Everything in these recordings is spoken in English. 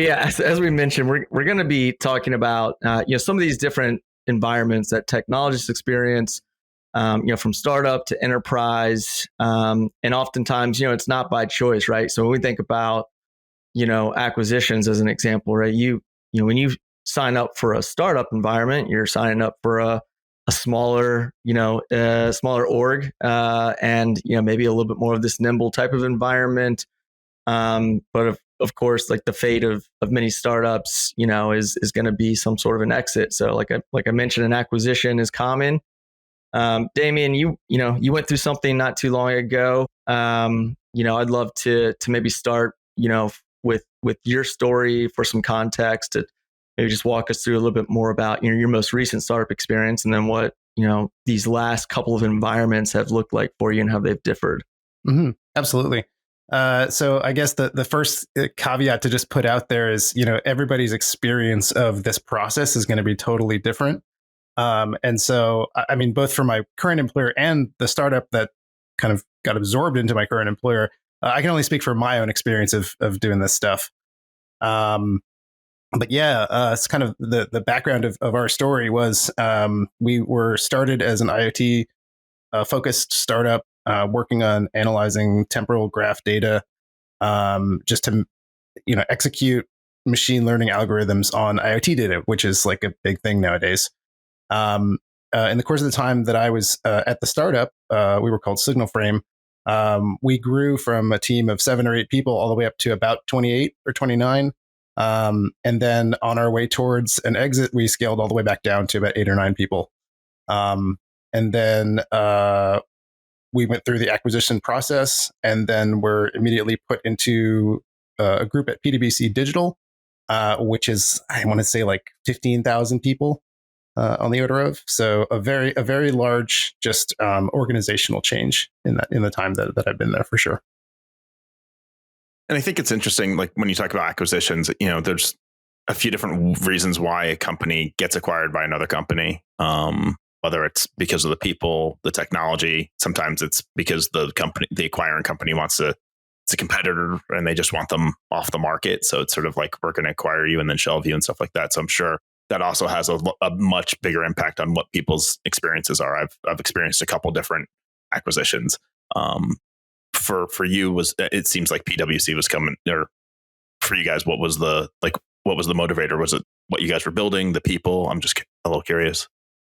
yeah, as we mentioned, we're going to be talking about some of these different environments that technologists experience, from startup to enterprise, and oftentimes, it's not by choice, right? So when we think about acquisitions as an example, right? When you sign up for a startup environment, you're signing up for a smaller, smaller org, and maybe a little bit more of this nimble type of environment. But of course, like the fate of many startups, is going to be some sort of an exit. So like I mentioned, an acquisition is common. Damien, you went through something not too long ago. I'd love to maybe start, with your story for some context, to maybe just walk us through a little bit more about your most recent startup experience, and then what these last couple of environments have looked like for you and how they've differed. Mm-hmm. Absolutely. So I guess the first caveat to just put out there is, everybody's experience of this process is going to be totally different. And so, I mean, both for my current employer and the startup that kind of got absorbed into my current employer, I can only speak for my own experience of doing this stuff. But yeah, it's kind of the background of our story was we were started as an IoT focused startup working on analyzing temporal graph data just to execute machine learning algorithms on IoT data, which is like a big thing nowadays. In the course of the time that I was at the startup, we were called Signal Frame. We grew from a team of 7 or 8 people all the way up to about 28 or 29. And then on our way towards an exit, we scaled all the way back down to about 8 or 9 people. And then we went through the acquisition process, and then we're immediately put into a group at PwC Digital, which is, I want to say, like 15,000 people on the order of. So a very large just organizational change in the time that I've been there, for sure. And I think it's interesting, like when you talk about acquisitions, there's a few different reasons why a company gets acquired by another company. Whether it's because of the people, the technology, sometimes it's because the acquiring company it's a competitor and they just want them off the market. So it's sort of like, we're going to acquire you and then shelve you and stuff like that. So I'm sure that also has a much bigger impact on what people's experiences are. I've experienced a couple different acquisitions. For you, it seems like PwC was coming, or for you guys, what was the motivator? Was it what you guys were building, the people? I'm just a little curious.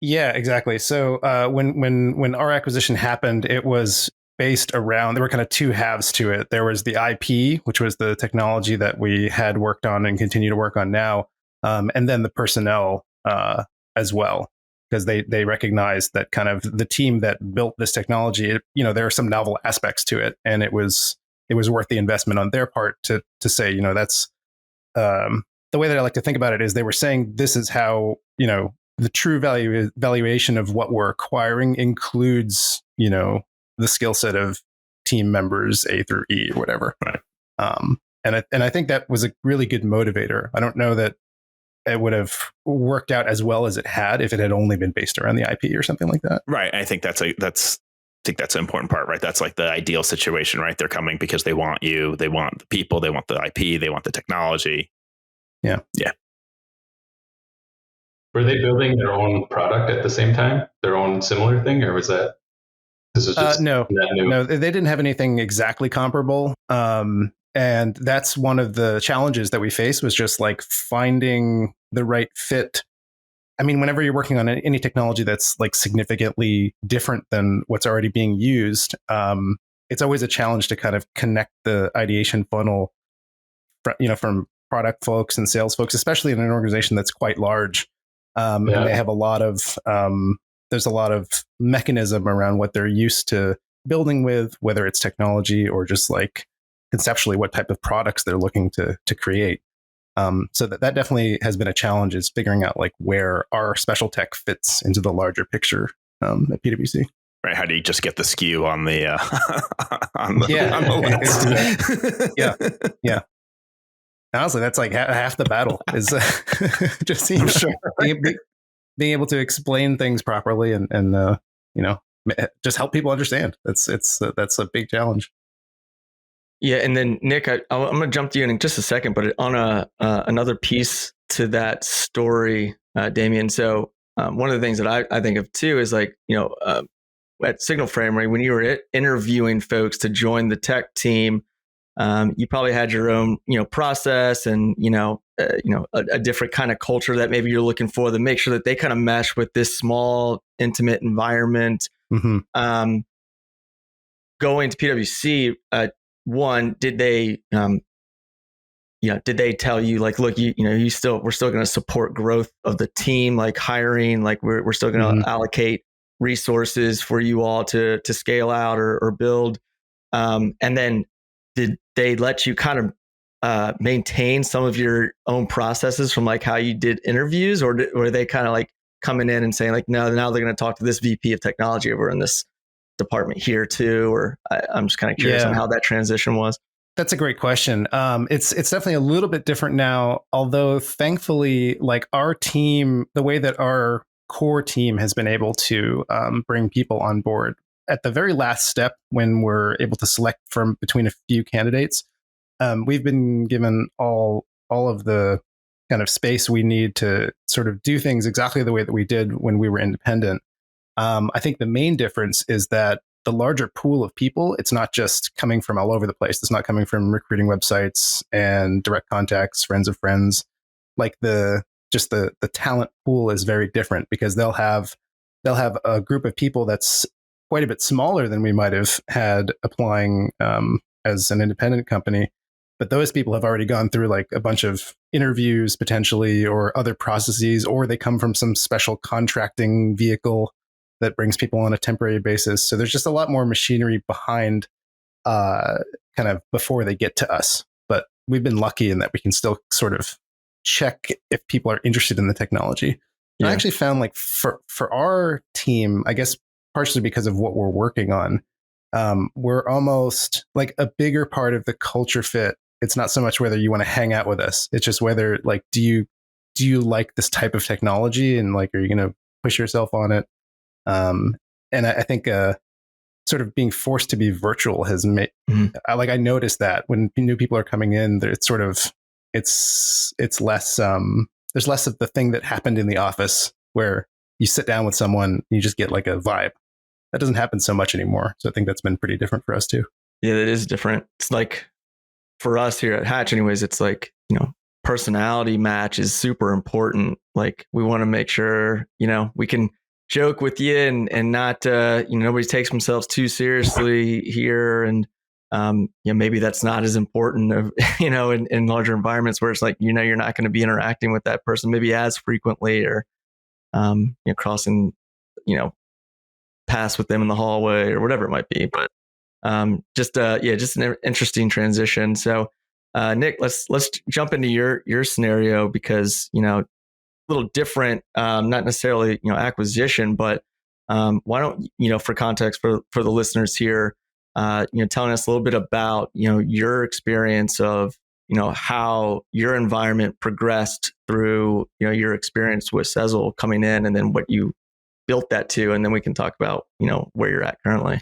Yeah, exactly. So when our acquisition happened, it was based around, there were kind of 2 halves to it. There was the IP, which was the technology that we had worked on and continue to work on now, and then the personnel as well, because they recognized that kind of the team that built this technology, there are some novel aspects to it, and it was worth the investment on their part to say, that's the way that I like to think about it is they were saying this is how, the true valuation of what we're acquiring includes, the skill set of team members A through E or whatever. Right. And I think that was a really good motivator. I don't know that it would have worked out as well as it had if it had only been based around the IP or something like that. Right. I think that's an important part, right? That's like the ideal situation, right? They're coming because they want you, they want the people, they want the IP, they want the technology. Yeah. Yeah. Were they building their own product at the same time, their own similar thing, or was that? This is just no, they didn't have anything exactly comparable. And that's one of the challenges that we face, was just like finding the right fit. I mean, whenever you're working on any technology that's like significantly different than what's already being used, it's always a challenge to kind of connect the ideation funnel, from product folks and sales folks, especially in an organization that's quite large. And they have there's a lot of mechanism around what they're used to building with, whether it's technology or just like conceptually what type of products they're looking to create. So that definitely has been a challenge, is figuring out like where our special tech fits into the larger picture at PwC. Right? How do you just get the SKU on the on the list? Yeah. Honestly, that's like half the battle is just being able to explain things properly and just help people understand. That's a big challenge. Yeah, and then Nick, I'm going to jump to you in just a second, but on another piece to that story, Damien. So one of the things that I think of too is like, at Signal Frame, right, when you were interviewing folks to join the tech team, you probably had your own, process and, a different kind of culture that maybe you're looking for to make sure that they kind of mesh with this small, intimate environment. Mm-hmm. Going to PwC, one, did they, did they tell you like, look, we're still going to support growth of the team, like hiring, like we're still going to allocate resources for you all to scale out or build. And then did they let you kind of maintain some of your own processes from like how you did interviews, or were they kind of like coming in and saying like, no, now they're going to talk to this VP of technology over in this department here too? Or I'm just kind of curious on how that transition was. That's a great question. It's definitely a little bit different now, although thankfully, like our team, the way that our core team has been able to bring people on board at the very last step when we're able to select from between a few candidates, we've been given all of the kind of space we need to sort of do things exactly the way that we did when we were independent. I think the main difference is that the larger pool of people, it's not just coming from all over the place. It's not coming from recruiting websites and direct contacts, friends of friends. Like the talent pool is very different because they'll have a group of people that's quite a bit smaller than we might have had applying as an independent company. But those people have already gone through like a bunch of interviews potentially or other processes, or they come from some special contracting vehicle that brings people on a temporary basis. So there's just a lot more machinery behind kind of before they get to us. But we've been lucky in that we can still sort of check if people are interested in the technology. Yeah. I actually found like for our team, I guess partially because of what we're working on, we're almost like a bigger part of the culture fit. It's not so much whether you want to hang out with us. It's just whether like, do you like this type of technology, and like, are you going to push yourself on it? And I think sort of being forced to be virtual has made, I noticed that when new people are coming in, it's sort of, it's less, there's less of the thing that happened in the office where you sit down with someone and you just get like a vibe. That doesn't happen so much anymore. So I think that's been pretty different for us too. Yeah, it is different. It's like for us here at Hatch anyways, it's like, personality match is super important. Like we want to make sure, we can joke with you and not, nobody takes themselves too seriously here. And, maybe that's not as important of, in larger environments where it's like, you're not going to be interacting with that person maybe as frequently or, crossing, paths with them in the hallway or whatever it might be. But, just an interesting transition. So, Nick, let's jump into your scenario because, a little different, not necessarily, acquisition, but why don't, for context for the listeners here, telling us a little bit about, your experience of, how your environment progressed through, your experience with Sezzle coming in and then what you built that to. And then we can talk about, where you're at currently.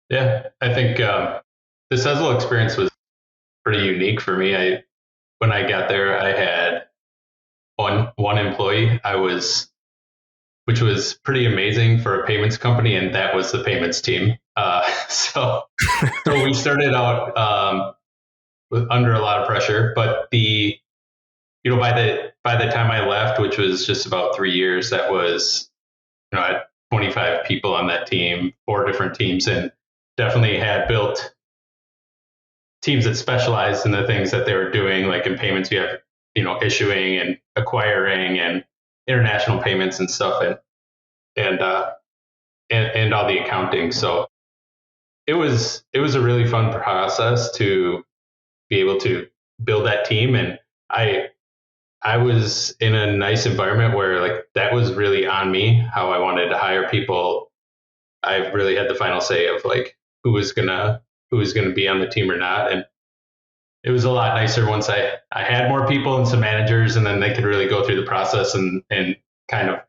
Yeah, I think the Sezzle experience was pretty unique for me. When I got there, I had one employee. Which was pretty amazing for a payments company, and that was the payments team. So we started out under a lot of pressure, but by the time I left, which was just about 3 years, that was I had 25 people on that team, 4 different teams, and definitely had built teams that specialized in the things that they were doing. Like in payments, you have issuing and acquiring and international payments and stuff, and all the accounting. So it was a really fun process to be able to build that team, and I was in a nice environment where like that was really on me how I wanted to hire people. I really had the final say of like who was gonna be on the team or not, and it was a lot nicer once I had more people and some managers, and then they could really go through the process and kind of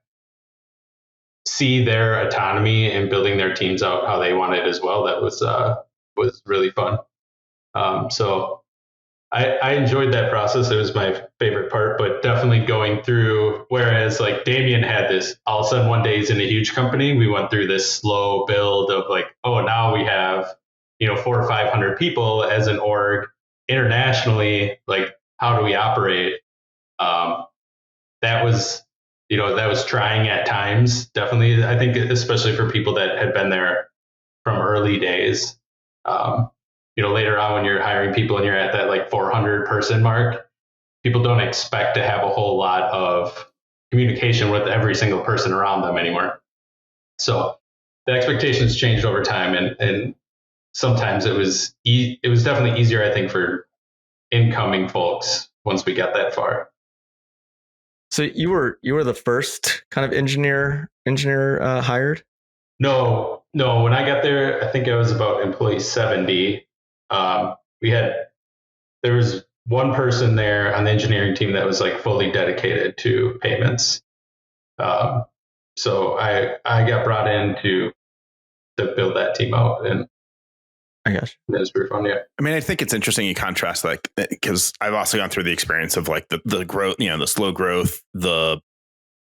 see their autonomy in building their teams out how they wanted as well. That was really fun. So I enjoyed that process. It was my favorite part, but definitely going through, whereas like Damien had this, all of a sudden one day he's in a huge company. We went through this slow build of like, oh, now we have, 400 or 500 people as an org internationally. Like, how do we operate? That was, that was trying at times. Definitely, I think, especially for people that had been there from early days. Later on when you're hiring people and you're at that like 400 person mark, people don't expect to have a whole lot of communication with every single person around them anymore. So the expectations changed over time, and sometimes it was definitely easier, I think, for incoming folks once we got that far. So you were the first kind of engineer hired? No. When I got there, I think I was about employee 70. There was one person there on the engineering team that was like fully dedicated to payments. So I got brought in to build that team out, and I guess it was pretty fun. Yeah. I mean, I think it's interesting you contrast, like, because I've also gone through the experience of like the growth, the slow growth, the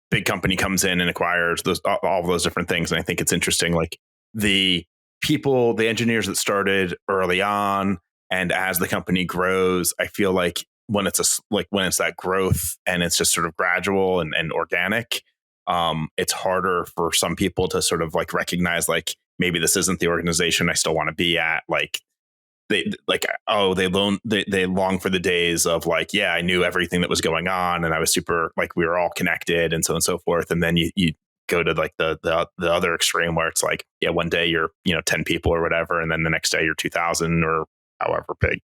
big company comes in and acquires all of those different things. And I think it's interesting, like the engineers that started early on, and as the company grows, I feel like when it's that growth and it's just sort of gradual and organic, it's harder for some people to sort of like recognize, like, maybe this isn't the organization I still want to be at. Like they long for the days of like, yeah, I knew everything that was going on and I was super, like, we were all connected and so on and so forth. And then you go to like the other extreme where it's like, yeah, one day you're 10 people or whatever, and then the next day you're 2,000 or however big.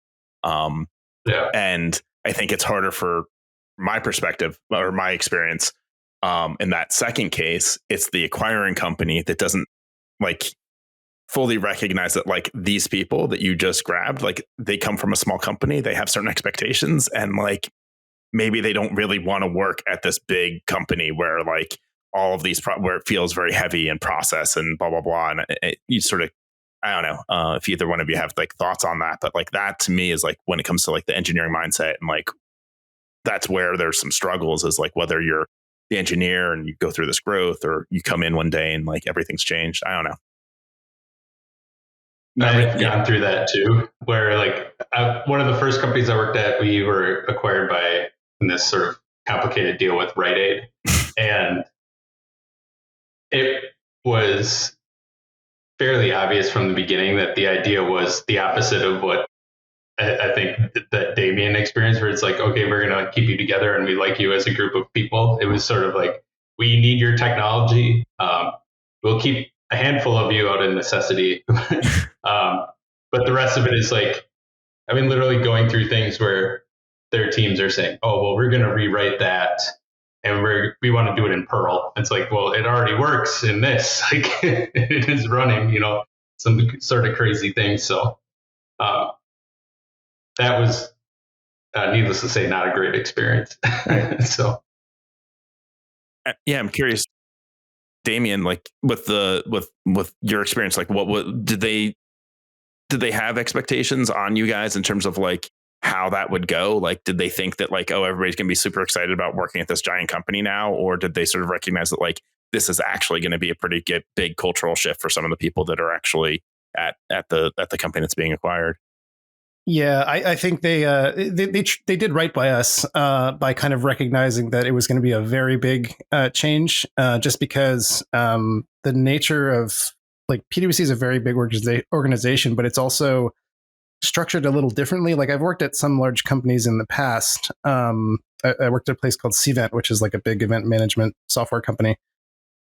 Yeah. And I think it's harder for my perspective or my experience. In that second case, it's the acquiring company that doesn't like fully recognize that like these people that you just grabbed, like they come from a small company, they have certain expectations, and like maybe they don't really want to work at this big company where like all of these where it feels very heavy and process and blah blah blah. And you sort of, I don't know if either one of you have like thoughts on that, but like that to me is like when it comes to like the engineering mindset, and like that's where there's some struggles, is like whether you're the engineer and you go through this growth, or you come in one day and like everything's changed. I don't know. I've gone through that too, where like one of the first companies I worked at, we were acquired by, in this sort of complicated deal with Rite Aid. And it was fairly obvious from the beginning that the idea was the opposite of what I think that Damien experienced, where it's like, okay, we're going to keep you together and we like you as a group of people. It was sort of like, we need your technology. We'll keep a handful of you out of necessity. But the rest of it is like, I mean, literally going through things where their teams are saying, oh, well, we're going to rewrite that and we want to do it in Perl. It's like, well, it already works in this. Like it is running, some sort of crazy things. So that was, needless to say, not a great experience. So, yeah, I'm curious, Damien, like with your experience, like what did they have expectations on you guys in terms of like how that would go? Like, did they think that like, oh, everybody's gonna be super excited about working at this giant company now, or did they sort of recognize that like this is actually going to be a pretty big cultural shift for some of the people that are actually at the company that's being acquired? Yeah, I think they did right by us by kind of recognizing that it was going to be a very big change, just because the nature of like PwC is a very big organization, but it's also structured a little differently. Like I've worked at some large companies in the past. I worked at a place called Cvent, which is like a big event management software company.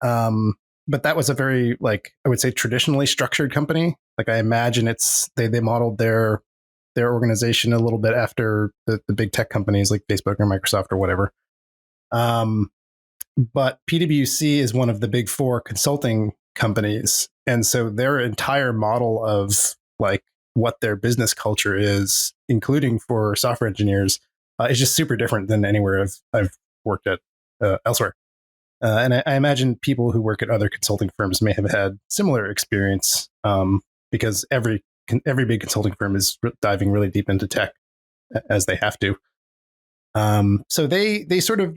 But that was a very, like, I would say traditionally structured company. Like I imagine they modeled their organization a little bit after the big tech companies like Facebook or Microsoft or whatever. But PwC is one of the big four consulting companies. And so their entire model of like what their business culture is, including for software engineers, is just super different than anywhere I've worked at elsewhere. And I imagine people who work at other consulting firms may have had similar experience, because every every big consulting firm is diving really deep into tech as they have to. So they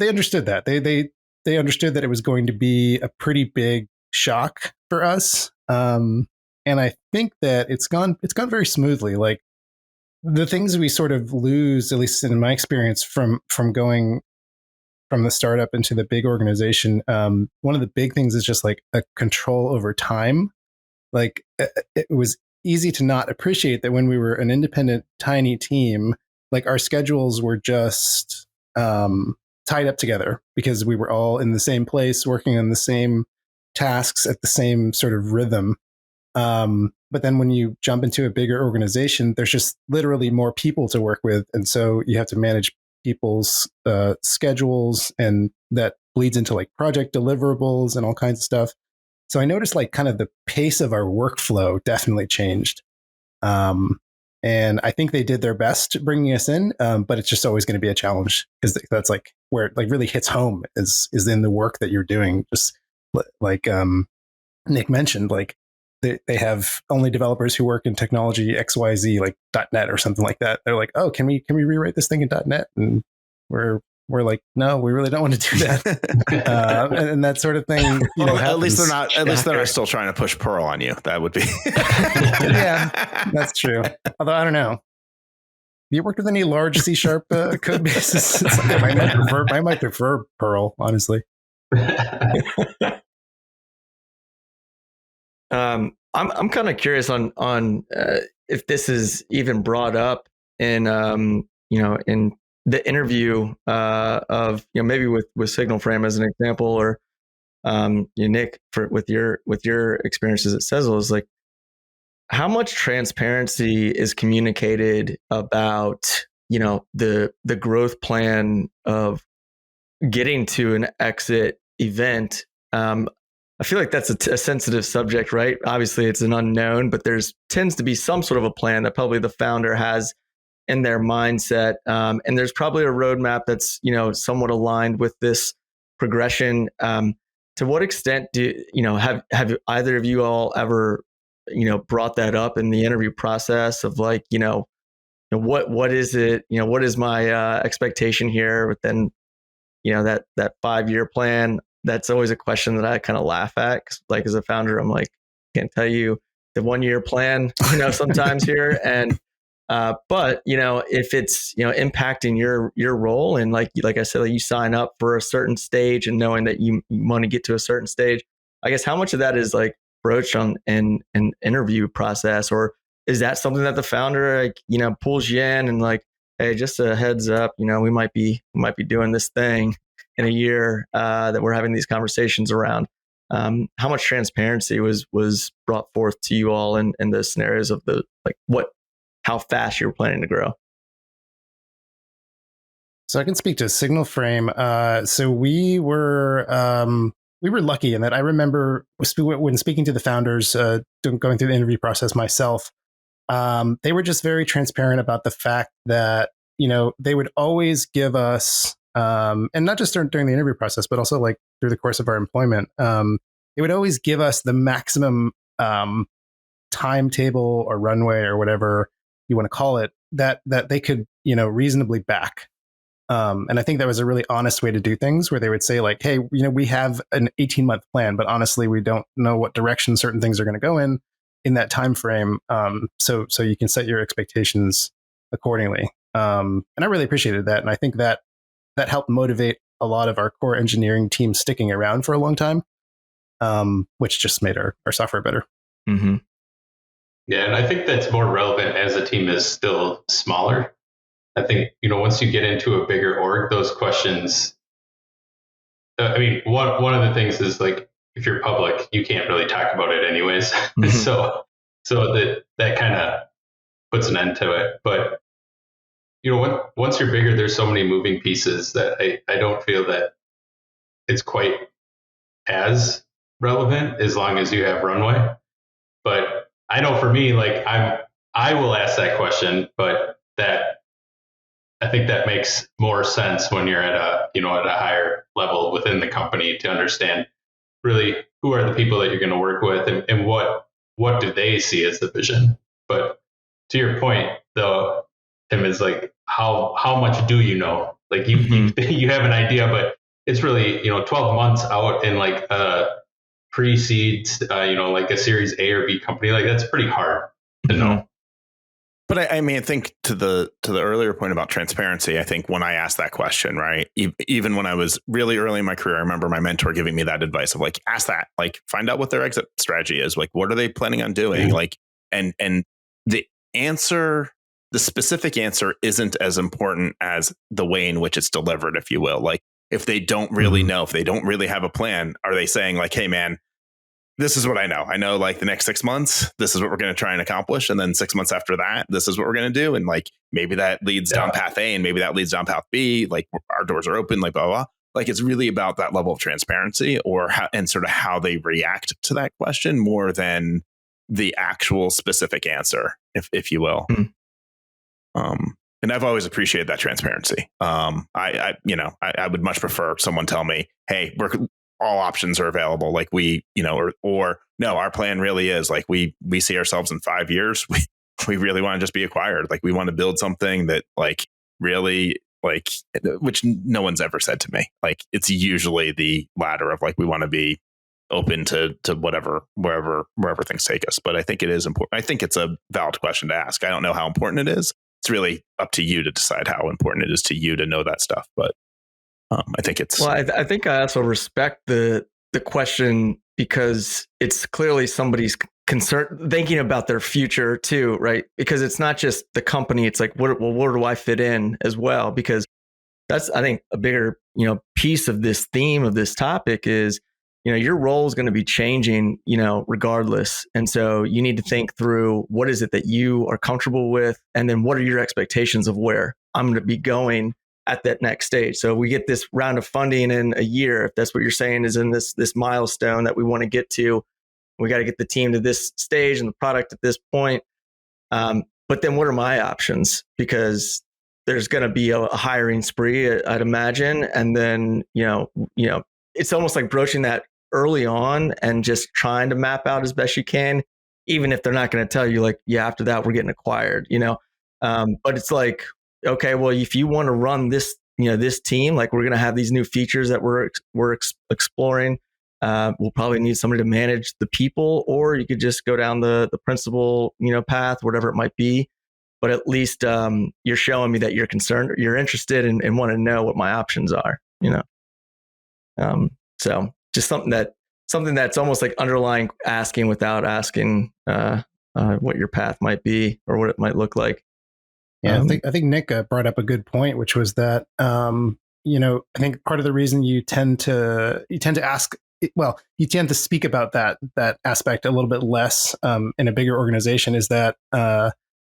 understood that they understood that it was going to be a pretty big shock for us. And I think that it's gone very smoothly. Like the things we sort of lose, at least in my experience, from going from the startup into the big organization, one of the big things is just like a control over time. Like it was easy to not appreciate that when we were an independent, tiny team, like our schedules were just tied up together because we were all in the same place, working on the same tasks at the same sort of rhythm. But then when you jump into a bigger organization, there's just literally more people to work with. And so you have to manage people's schedules, and that bleeds into like project deliverables and all kinds of stuff. So I noticed like kind of the pace of our workflow definitely changed. And I think they did their best bringing us in, but it's just always going to be a challenge because that's like where it like really hits home is in the work that you're doing. Just like Nick mentioned, like they have only developers who work in technology XYZ, like .NET or something like that. They're like, oh, can we rewrite this thing in .NET? And we're like, no, we really don't want to do that. and that sort of thing. At least they're not. At least they're not still trying to push Perl on you. That would be. Yeah, that's true. Although I don't know. Have you worked with any large C# code bases? I might prefer Perl, honestly. I'm kind of curious on if this is even brought up in in the interview of maybe with Signal Frame as an example, or Nick with your experiences at Sezzle, is like how much transparency is communicated about the growth plan of getting to an exit event. I feel like that's a sensitive subject, right? Obviously, it's an unknown, but tends to be some sort of a plan that probably the founder has in their mindset, and there's probably a roadmap that's somewhat aligned with this progression. To what extent have either of you all ever brought that up in the interview process of like what is it, what is my expectation here within that 5-year plan? That's always a question that I kind of laugh at. 'Cause, like as a founder, I'm like, can't tell you the 1-year plan, sometimes here. And, but if it's, impacting your role, and like I said, like you sign up for a certain stage and knowing that you want to get to a certain stage, I guess how much of that is like broached on an interview process, or is that something that the founder, like, pulls you in and like, hey, just a heads up, we might be doing this thing in a year that we're having these conversations around. How much transparency was brought forth to you all in the scenarios of how fast you're planning to grow? So I can speak to Signal Frame. So we were lucky in that I remember when speaking to the founders, going through the interview process myself, they were just very transparent about the fact that they would always give us. And not just during the interview process, but also like through the course of our employment, they would always give us the maximum timetable or runway or whatever you want to call it that they could reasonably back. And I think that was a really honest way to do things, where they would say like, hey, we have an 18-month plan, but honestly, we don't know what direction certain things are going to go in that time frame. So you can set your expectations accordingly. And I really appreciated that, and I think that helped motivate a lot of our core engineering team sticking around for a long time, which just made our software better. Mm-hmm. Yeah, and I think that's more relevant as a team is still smaller. I think, once you get into a bigger org, those questions, one of the things is like, if you're public, you can't really talk about it anyways. Mm-hmm. so that kind of puts an end to it. But once you're bigger, there's so many moving pieces that I don't feel that it's quite as relevant as long as you have runway. But I know for me, like I will ask that question, but I think that makes more sense when you're at a higher level within the company to understand really who are the people that you're going to work with, and what do they see as the vision. But to your point though, Tim, is like how much do you know? Like you you have an idea, but it's really 12 months out in like a pre-seed, like a Series A or B company. Like that's pretty hard to know. But I mean, I think to the earlier point about transparency, I think when I asked that question, right, even when I was really early in my career, I remember my mentor giving me that advice of like, ask that, like, find out what their exit strategy is, like, what are they planning on doing, like, and the answer, the specific answer, isn't as important as the way in which it's delivered, if you will. Like, if they don't really know, if they don't really have a plan, are they saying like, hey, man, this is what I know. I know like the next 6 months, this is what we're going to try and accomplish. And then 6 months after that, this is what we're going to do. And like, maybe that leads down path A and maybe that leads down path B. Like our doors are open, like blah, blah, blah. Like it's really about that level of transparency or how, and sort of how they react to that question more than the actual specific answer, if you will. And I've always appreciated that transparency. I would much prefer someone tell me, hey, all options are available. Like we, or no, our plan really is like, we see ourselves in 5 years. We really want to just be acquired. Like we want to build something that like really like, which no one's ever said to me. Like it's usually the latter of like, we want to be open to whatever, wherever things take us. But I think it is important. I think it's a valid question to ask. I don't know how important it is. It's really up to you to decide how important it is to you to know that stuff. But I think it's. Well, I think I also respect the question because it's clearly somebody's concern, thinking about their future too, right? Because it's not just the company. It's like, where do I fit in as well? Because that's, I think, a bigger, piece of this theme of this topic is, your role is going to be changing, regardless. And so you need to think through what is it that you are comfortable with, and then what are your expectations of where I'm going to be going at that next stage. So we get this round of funding in a year, if that's what you're saying is in this milestone that we want to get to. We got to get the team to this stage and the product at this point. But then what are my options? Because there's going to be a hiring spree, I'd imagine. And then, it's almost like broaching that early on and just trying to map out as best you can, even if they're not going to tell you like, yeah, after that, we're getting acquired, but it's like, okay, well, if you want to run this, this team, like we're going to have these new features that we're exploring. We'll probably need somebody to manage the people, or you could just go down the principal, path, whatever it might be. But at least you're showing me that you're concerned, you're interested and want to know what my options are, So just something that's almost like underlying asking without asking what your path might be or what it might look like. Yeah, I think Nick brought up a good point, which was that I think part of the reason you tend to ask, well, you tend to speak about that aspect a little bit less in a bigger organization is that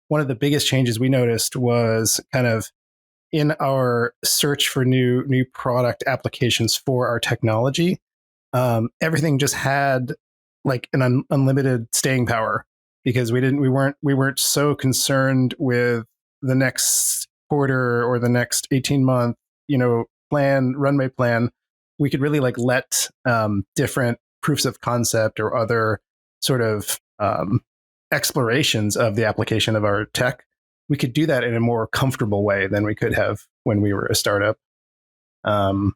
one of the biggest changes we noticed was kind of in our search for new product applications for our technology. Everything just had like an unlimited staying power because we weren't so concerned with the next quarter or the next 18-month, runway plan. We could really like let different proofs of concept or other sort of explorations of the application of our tech. We could do that in a more comfortable way than we could have when we were a startup. And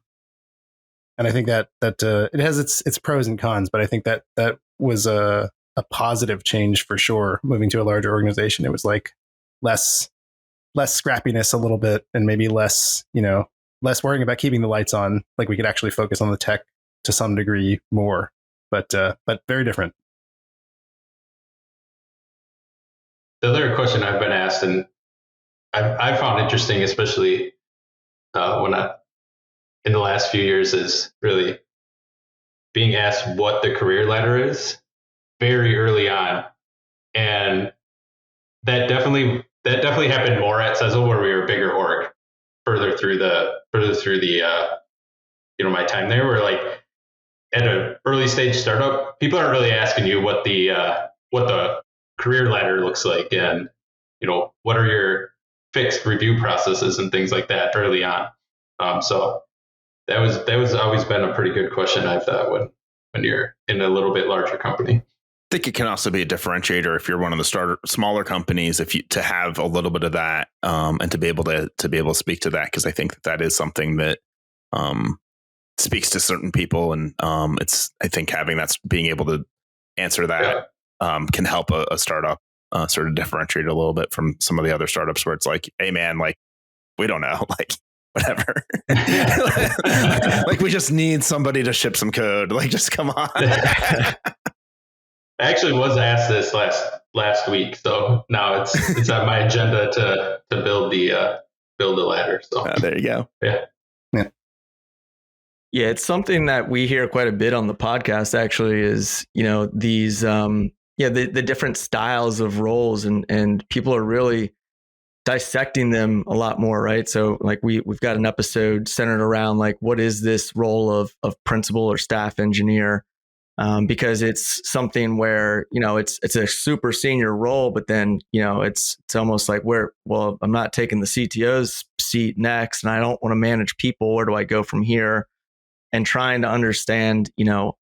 I think that it has its pros and cons, but I think that was a positive change for sure. Moving to a larger organization, it was like less scrappiness a little bit, and maybe less worrying about keeping the lights on. Like we could actually focus on the tech to some degree more, but very different. The other question I've been asked, and I found interesting, especially in the last few years, is really being asked what the career ladder is very early on, and that definitely happened more at Sezzle, where we were a bigger org. Further through the my time there, where like at an early stage startup, people aren't really asking you what the career ladder looks like, and what are your fixed review processes and things like that early on. So that was always been a pretty good question, I thought, when you're in a little bit larger company. think it can also be a differentiator if you're one of the smaller companies, to have a little bit of that, and to be able to speak to that, because I think that is something that speaks to certain people, and I think having that, being able to answer that can help a startup sort of differentiate a little bit from some of the other startups where it's like, hey man, like we don't know, like whatever, like we just need somebody to ship some code, like just come on. I actually was asked this last week, so now it's on my agenda to build the ladder. So there you go. Yeah, it's something that we hear quite a bit on the podcast. Actually, is these the different styles of roles, and people are really dissecting them a lot more, right? So like we've got an episode centered around like what is this role of principal or staff engineer. Because it's something where, it's a super senior role, but then, it's almost like I'm not taking the CTO's seat next and I don't want to manage people. Where do I go from here? And trying to understand,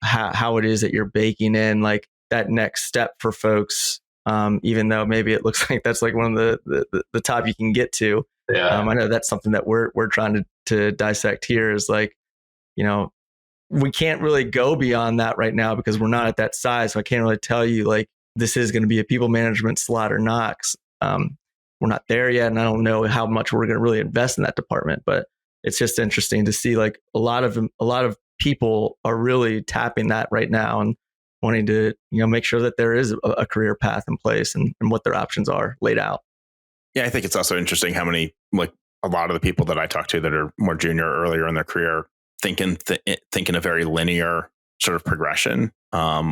how it is that you're baking in like that next step for folks. Even though maybe it looks like that's like one of the top you can get to. Yeah. I know that's something that we're trying to dissect here is like, we can't really go beyond that right now because we're not at that size. So I can't really tell you like this is going to be a people management slot or not. We're not there yet. And I don't know how much we're going to really invest in that department, but it's just interesting to see like a lot of people are really tapping that right now and wanting to, make sure that there is a career path in place and what their options are laid out. Yeah. I think it's also interesting how many, like a lot of the people that I talk to that are more junior or earlier in their career thinking a very linear sort of progression.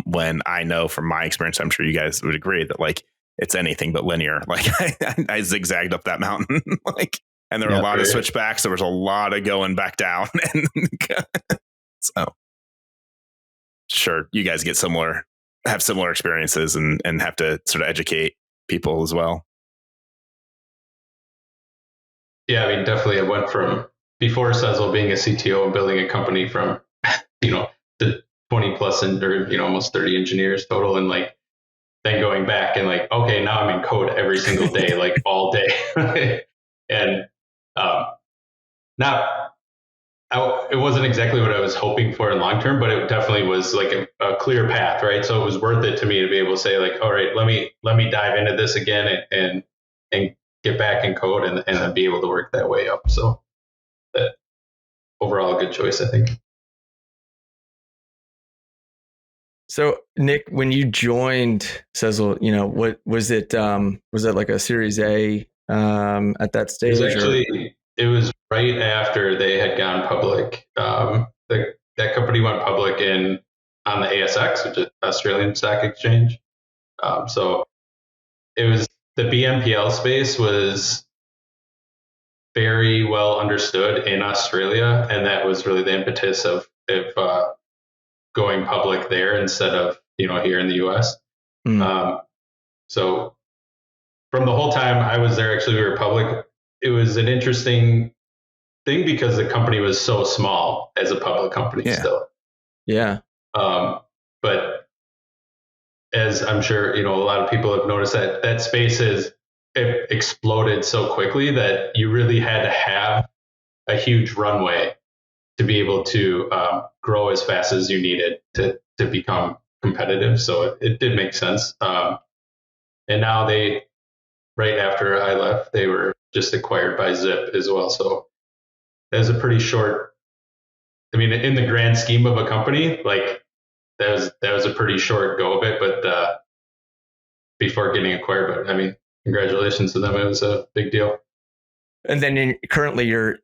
When I know from my experience, I'm sure you guys would agree that like it's anything but linear. Like I zigzagged up that mountain, like, and there were a lot of switchbacks. There was a lot of going back down, and so sure, you guys have similar experiences and have to sort of educate people as well. Yeah, I mean, definitely, I went from before Sezzle being a CTO and building a company from, the 20 plus or almost 30 engineers total. And like, then going back and like, okay, now I'm in code every single day, like all day. And it wasn't exactly what I was hoping for in long term, but it definitely was like a clear path, right? So it was worth it to me to be able to say like, all right, let me dive into this again and get back in code and then be able to work that way up. So that overall a good choice, I think. So Nick, when you joined Sezzle, what was it? Was it like a Series A at that stage? It was right after they had gone public. That company went public on the ASX, which is Australian Stock Exchange. So it was the BNPL space was very well understood in Australia, and that was really the impetus of going public there instead of here in the US. So from the whole time I was there, actually we were public. It was an interesting thing because the company was so small as a public company still. Yeah. But as I'm sure a lot of people have noticed, that space it exploded so quickly that you really had to have a huge runway to be able to grow as fast as you needed to become competitive. So it did make sense. And now right after I left, they were just acquired by Zip as well. So that was a pretty short, I mean, in the grand scheme of a company, like that was a pretty short go of it, but before getting acquired, but I mean, congratulations to them. It was a big deal. And then currently you're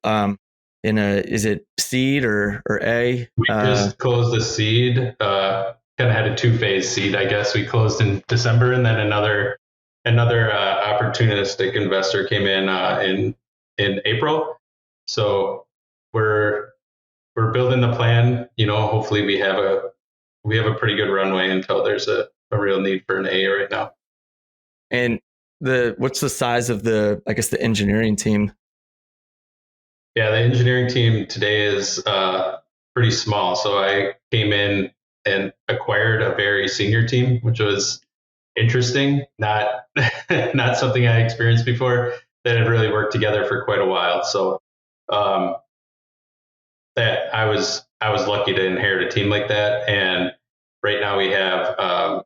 is it seed or A? We just closed the seed, kind of had a 2-phase seed, I guess. We closed in December, and then another opportunistic investor came in April. So we're building the plan. Hopefully we have a pretty good runway until there's a real need for an A right now. And what's the size of the engineering team? Yeah, the engineering team today is pretty small. So I came in and acquired a very senior team, which was interesting. Not not something I experienced before, that had really worked together for quite a while. So that I was lucky to inherit a team like that. And right now we have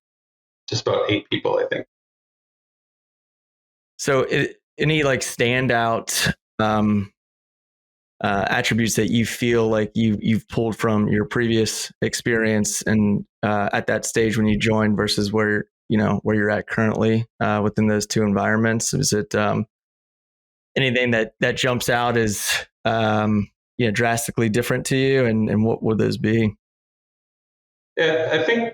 just about 8 people, I think. So any like standout attributes that you feel like you've pulled from your previous experience and at that stage when you joined versus where you're at currently within those two environments? Is it anything that jumps out as drastically different to you, and what would those be? Yeah, I think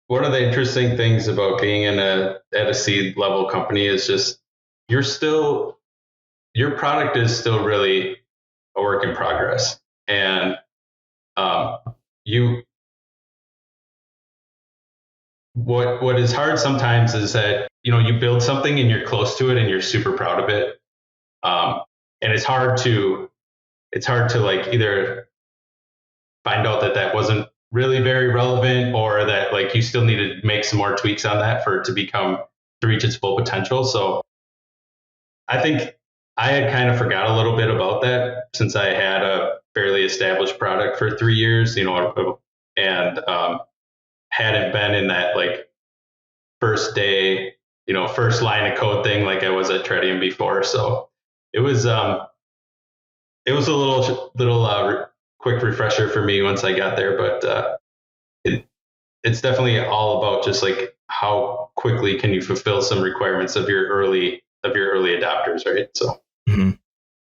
one of the interesting things about being at a seed level company is just your product is still really a work in progress, and what is hard sometimes is that you build something and you're close to it and you're super proud of it, and it's hard to like either find out that wasn't really very relevant, or that like you still need to make some more tweaks on that for it to reach its full potential. So I think I had kind of forgot a little bit about that since I had a fairly established product for 3 years, and hadn't been in that like first day, first line of code thing like I was at Tritium before. So it was a little quick refresher for me once I got there, but it's definitely all about just like how quickly can you fulfill some requirements of your early adopters, right? So. Mm-hmm.